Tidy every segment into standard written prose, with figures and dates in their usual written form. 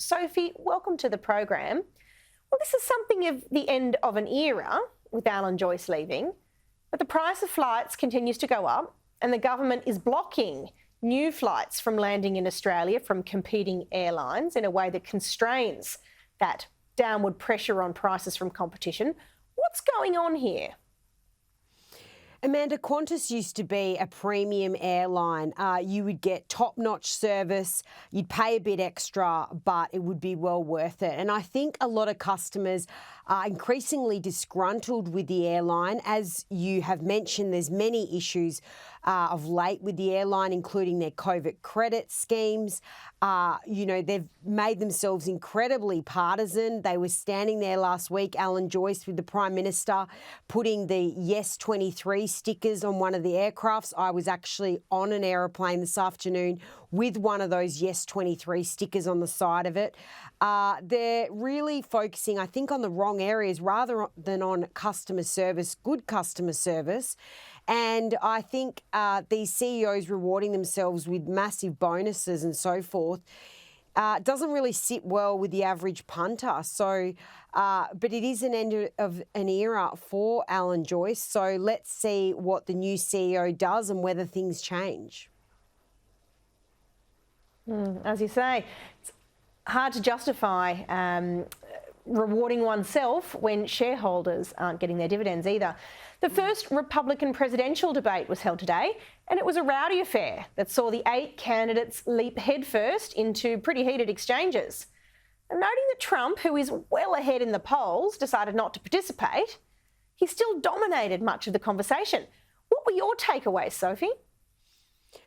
Sophie, welcome to the program. Well, this is something of the end of an era with Alan Joyce leaving, but the price of flights continues to go up and the government is blocking new flights from landing in Australia from competing airlines in a way that constrains that downward pressure on prices from competition. What's going on here? Amanda, Qantas used to be a premium airline. You would get top-notch service, you'd pay a bit extra, but it would be well worth it. And I think a lot of customers are increasingly disgruntled with the airline. As you have mentioned, there's many issues of late with the airline, including their COVID credit schemes. They've made themselves incredibly partisan. They were standing there last week, Alan Joyce with the Prime Minister, putting the Yes 23 stickers on one of the aircrafts. I was actually on an aeroplane this afternoon with one of those Yes 23 stickers on the side of it. They're really focusing, I think, on the wrong areas rather than on customer service, good customer service. And I think these CEOs rewarding themselves with massive bonuses and so forth doesn't really sit well with the average punter. So, but it is an end of an era for Alan Joyce. So let's see what the new CEO does and whether things change. As you say, it's hard to justify rewarding oneself when shareholders aren't getting their dividends either. The first Republican presidential debate was held today, and it was a rowdy affair that saw the 8 candidates leap headfirst into pretty heated exchanges. And noting that Trump, who is well ahead in the polls, decided not to participate, he still dominated much of the conversation. What were your takeaways, Sophie?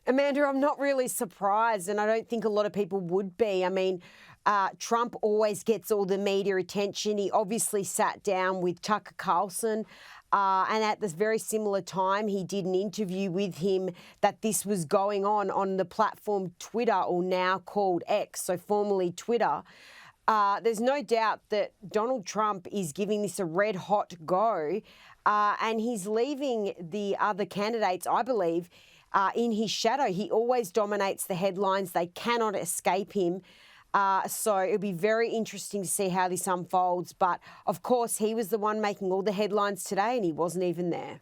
Amanda, I'm not really surprised, and I don't think a lot of people would be. I mean, Trump always gets all the media attention. He obviously sat down with Tucker Carlson, and at this very similar time, he did an interview with him that this was going on the platform Twitter, or now called X, so formerly Twitter. There's no doubt that Donald Trump is giving this a red-hot go, and he's leaving the other candidates, I believe, in his shadow. He always dominates the headlines. They cannot escape him. So it'll be very interesting to see how this unfolds. But, of course, he was the one making all the headlines today and he wasn't even there.